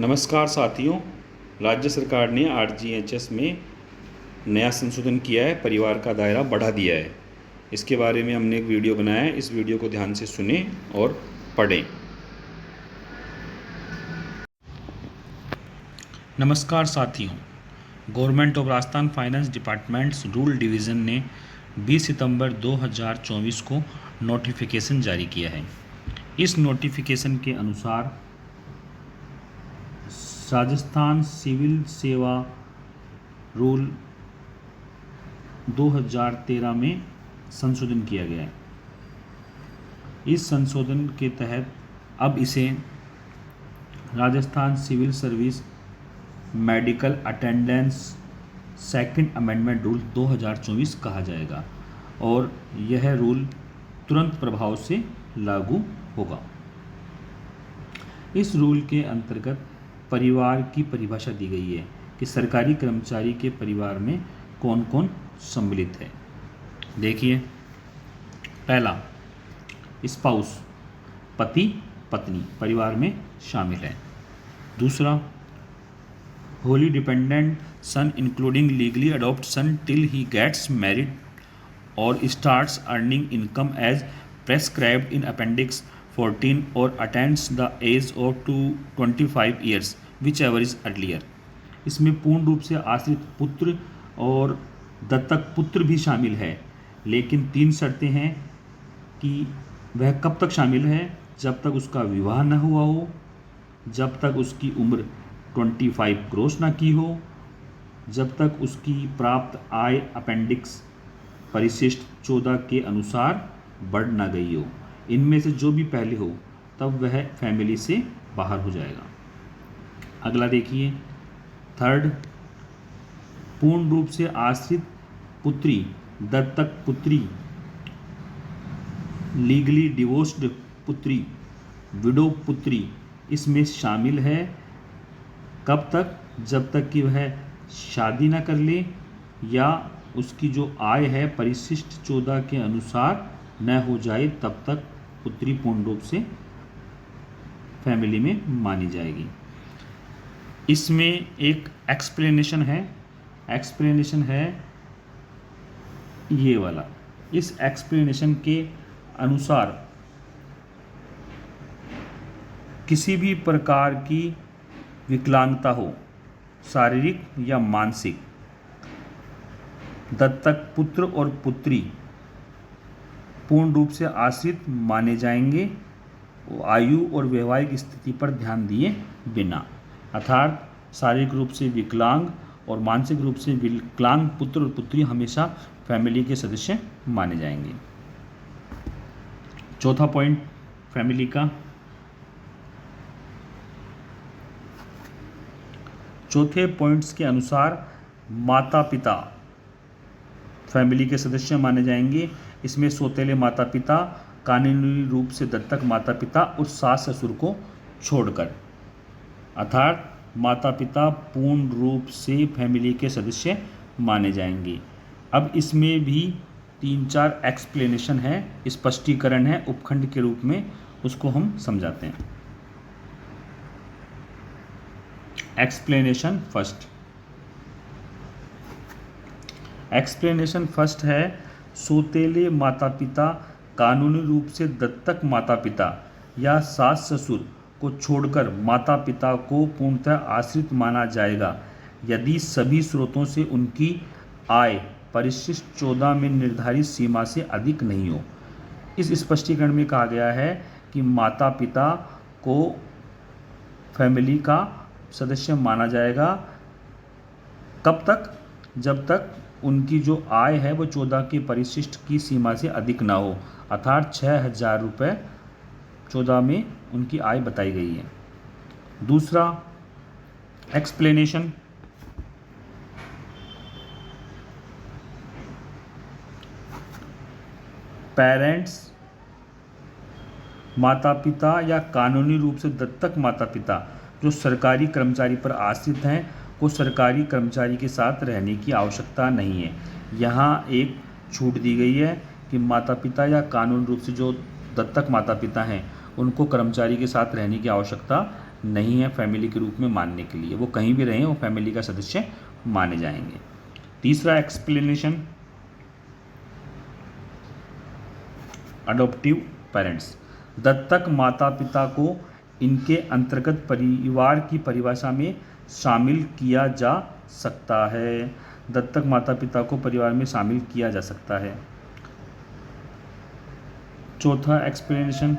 नमस्कार साथियों। राज्य सरकार ने आरजीएचएस में नया संशोधन किया है, परिवार का दायरा बढ़ा दिया है। इसके बारे में हमने एक वीडियो बनाया है, इस वीडियो को ध्यान से सुनें और पढ़ें। नमस्कार साथियों, government of Rajasthan finance departments rule division ने 20 सितंबर 2024 को नोटिफिकेशन जारी किया है। इस नोटिफिकेशन के अनुसार राजस्थान सिविल सेवा रूल 2013 में संशोधन किया गया है। इस संशोधन के तहत अब इसे Rajasthan civil service medical attendance second amendment rule 2024 कहा जाएगा और यह रूल तुरंत प्रभाव से लागू होगा। इस रूल के अंतर्गत परिवार की परिभाषा दी गई है कि सरकारी कर्मचारी के परिवार में कौन कौन सम्मिलित है। देखिए, पहला, स्पाउस, पति पत्नी परिवार में शामिल है। दूसरा, wholly dependent son including legally adopt son till he gets married और starts earning income as prescribed in appendix 14 और attends the age of 25 years whichever is earlier. इसमें पूर्ण रूप से आश्रित पुत्र और दत्तक पुत्र भी शामिल है, लेकिन 3 शर्तें हैं कि वह कब तक शामिल है। जब तक उसका विवाह न हुआ हो, जब तक उसकी उम्र 25 क्रॉस ना की हो, जब तक उसकी प्राप्त आय अपेंडिक्स परिशिष्ट 14 के अनुसार बढ़ ना गई हो। इनमें से जो भी पहले हो तब वह फैमिली से बाहर हो जाएगा। अगला देखिए, थर्ड, पूर्ण रूप से आश्रित पुत्री, दत्तक पुत्री, लीगली डिवोर्स्ड पुत्री, विडो पुत्री इसमें शामिल है। कब तक? जब तक कि वह शादी ना कर ले या उसकी जो आय है परिशिष्ट 14 के अनुसार न हो जाए, तब तक पुत्री पूर्ण रूप से फैमिली में मानी जाएगी। इसमें एक एक्सप्लेनेशन है ये वाला। इस एक्सप्लेनेशन के अनुसार किसी भी प्रकार की विकलांगता हो, शारीरिक या मानसिक, दत्तक पुत्र और पुत्री पूर्ण रूप से आश्रित माने जाएंगे, आयु और वैवाहिक स्थिति पर ध्यान दिए बिना। अर्थात शारीरिक रूप से विकलांग और मानसिक रूप से विकलांग पुत्र और पुत्री हमेशा फैमिली के सदस्य माने जाएंगे। चौथा पॉइंट फैमिली का, चौथे पॉइंट्स के अनुसार माता पिता फैमिली के सदस्य माने जाएंगे। इसमें सौतेले माता पिता, कानूनी रूप से दत्तक माता पिता और सास ससुर को छोड़कर, अर्थात माता पिता पूर्ण रूप से फैमिली के सदस्य माने जाएंगे। अब इसमें भी 3-4 एक्सप्लेनेशन है, स्पष्टीकरण है उपखंड के रूप में, उसको हम समझाते हैं। एक्सप्लेनेशन फर्स्ट है, सौतेले माता पिता, कानूनी रूप से दत्तक माता पिता या सास ससुर को छोड़कर माता पिता को पूर्णतः आश्रित माना जाएगा यदि सभी स्रोतों से उनकी आय परिशिष्ट 14 में निर्धारित सीमा से अधिक नहीं हो। इस स्पष्टीकरण में कहा गया है कि माता पिता को फैमिली का सदस्य माना जाएगा कब तक? जब तक उनकी जो आय है वो 14 के परिशिष्ट की सीमा से अधिक ना हो, अर्थात 6,000 रुपये 14 में उनकी आय बताई गई है। दूसरा एक्सप्लेनेशन, पेरेंट्स माता पिता या कानूनी रूप से दत्तक माता पिता जो सरकारी कर्मचारी पर आश्रित हैं को सरकारी कर्मचारी के साथ रहने की आवश्यकता नहीं है। यहाँ एक छूट दी गई है कि माता पिता या कानूनी रूप से जो दत्तक माता पिता हैं उनको कर्मचारी के साथ रहने की आवश्यकता नहीं है फैमिली के रूप में मानने के लिए। वो कहीं भी रहें वो फैमिली का सदस्य माने जाएंगे। तीसरा एक्सप्लेनेशन, अडॉप्टिव पेरेंट्स। दत्तक माता पिता को इनके अंतर्गत परिवार की परिभाषा में शामिल किया जा सकता है। दत्तक माता पिता को परिवार में शामिल किया जा सकता है। चौथा एक्सप्लेनेशन,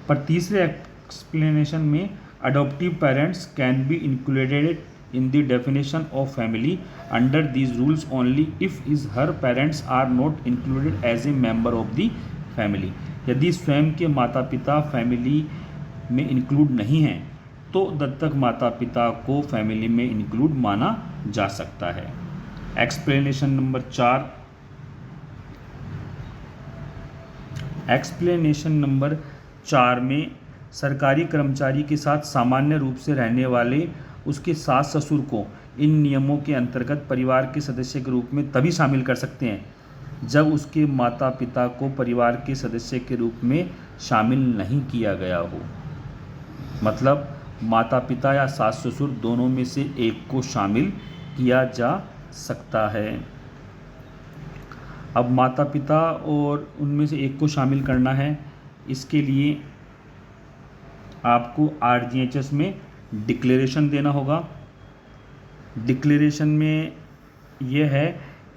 पर तीसरे एक्सप्लेनेशन में adoptive parents can be included in the definition of family under these rules only if his her parents are not included as a member of the family। यदि स्वयं के माता पिता फैमिली में इंक्लूड नहीं हैं तो दत्तक माता पिता को फैमिली में इंक्लूड माना जा सकता है। एक्सप्लेनेशन नंबर 4, एक्सप्लेनेशन नंबर 4 में सरकारी कर्मचारी के साथ सामान्य रूप से रहने वाले उसके सास ससुर को इन नियमों के अंतर्गत परिवार के सदस्य के रूप में तभी शामिल कर सकते हैं जब उसके माता पिता को परिवार के सदस्य के रूप में शामिल नहीं किया गया हो। मतलब माता पिता या सास ससुर दोनों में से एक को शामिल किया जा सकता है। अब माता पिता और उनमें से एक को शामिल करना है, इसके लिए आपको RGHS में डिक्लेरेशन देना होगा। डिक्लेरेशन में यह है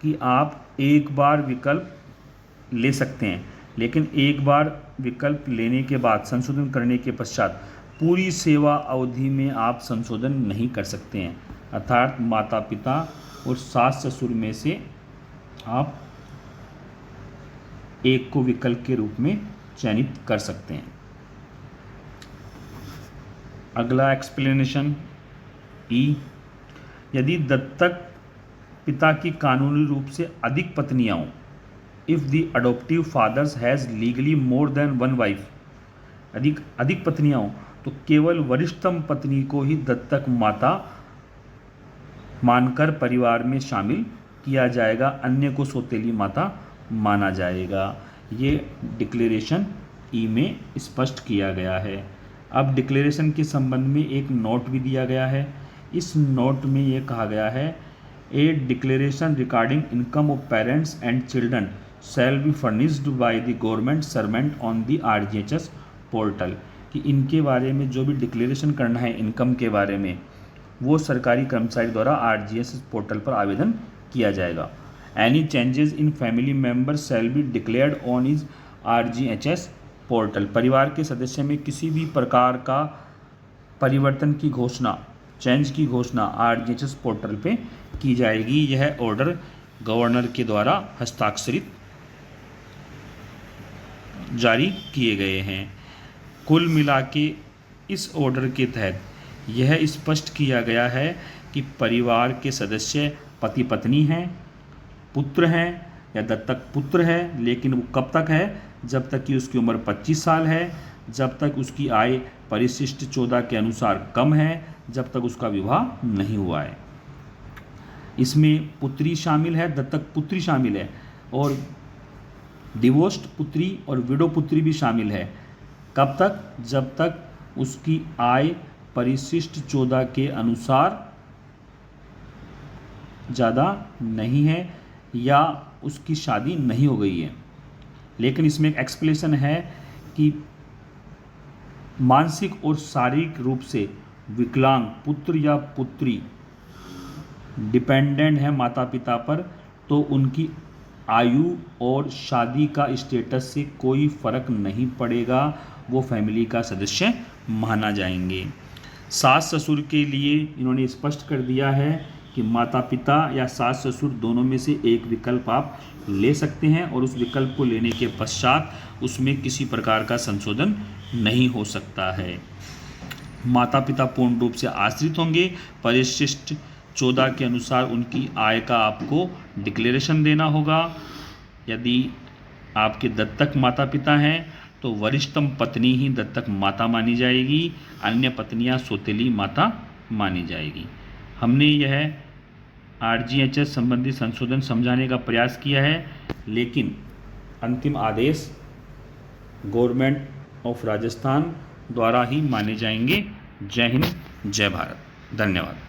कि आप एक बार विकल्प ले सकते हैं, लेकिन एक बार विकल्प लेने के बाद संशोधन करने के पश्चात पूरी सेवा अवधि में आप संशोधन नहीं कर सकते हैं। अर्थात माता पिता और सास ससुर में से आप एक को विकल्प के रूप में चयनित कर सकते हैं। अगला एक्सप्लेनेशन ई, यदि दत्तक पिता की कानूनी रूप से अधिक पत्नियां हों, if the adoptive fathers has legally more than one wife, अधिक पत्नियां हों तो केवल वरिष्ठतम पत्नी को ही दत्तक माता मानकर परिवार में शामिल किया जाएगा, अन्य को सौतेली माता माना जाएगा। ये डिक्लेरेशन ई में स्पष्ट किया गया है। अब डिक्लेरेशन के संबंध में एक नोट भी दिया गया है। इस नोट में ये कहा गया है, ए declaration regarding income of parents and children shall be furnished by the government servant on the RGHS portal, कि इनके बारे में जो भी डिक्लेरेशन करना है इनकम के बारे में वो सरकारी कर्मचारी द्वारा RGHS पोर्टल पर आवेदन किया जाएगा। Any changes in family members shall be declared on is RGHS portal, परिवार के सदस्य में किसी भी प्रकार का परिवर्तन की घोषणा, चेंज की घोषणा RGHS पोर्टल पे की जाएगी। यह ऑर्डर गवर्नर के द्वारा हस्ताक्षरित जारी किए गए हैं। कुल मिला के इस ऑर्डर के तहत यह स्पष्ट किया गया है कि परिवार के सदस्य पति पत्नी हैं, पुत्र हैं या दत्तक पुत्र है, लेकिन वो कब तक है, जब तक कि उसकी उम्र 25 साल है, जब तक उसकी आय परिशिष्ट 14 के अनुसार कम है, जब तक उसका विवाह नहीं हुआ है। इसमें पुत्री शामिल है, दत्तक पुत्री शामिल है और डिवोर्स्ड पुत्री और विडो पुत्री भी शामिल है। कब तक, जब तक उसकी आय परिशिष्ट 14 के अनुसार ज़्यादा नहीं है या उसकी शादी नहीं हो गई है। लेकिन इसमें एक एक्सप्लेनेशन है कि मानसिक और शारीरिक रूप से विकलांग पुत्र या पुत्री डिपेंडेंट है माता पिता पर, तो उनकी आयु और शादी का स्टेटस से कोई फर्क नहीं पड़ेगा, वो फैमिली का सदस्य माना जाएंगे। सास ससुर के लिए इन्होंने स्पष्ट कर दिया है कि माता पिता या सास ससुर दोनों में से एक विकल्प आप ले सकते हैं और उस विकल्प को लेने के पश्चात उसमें किसी प्रकार का संशोधन नहीं हो सकता है। माता पिता पूर्ण रूप से आश्रित होंगे, परिशिष्ट 14 के अनुसार उनकी आय का आपको डिक्लेरेशन देना होगा। यदि आपके दत्तक माता पिता हैं तो वरिष्ठतम पत्नी ही दत्तक माता मानी जाएगी, अन्य पत्नियां सौतेली माता मानी जाएगी। हमने यह RGHS संबंधी संशोधन समझाने का प्रयास किया है, लेकिन अंतिम आदेश गवर्नमेंट ऑफ राजस्थान द्वारा ही माने जाएंगे। जय हिंद, जय भारत, धन्यवाद।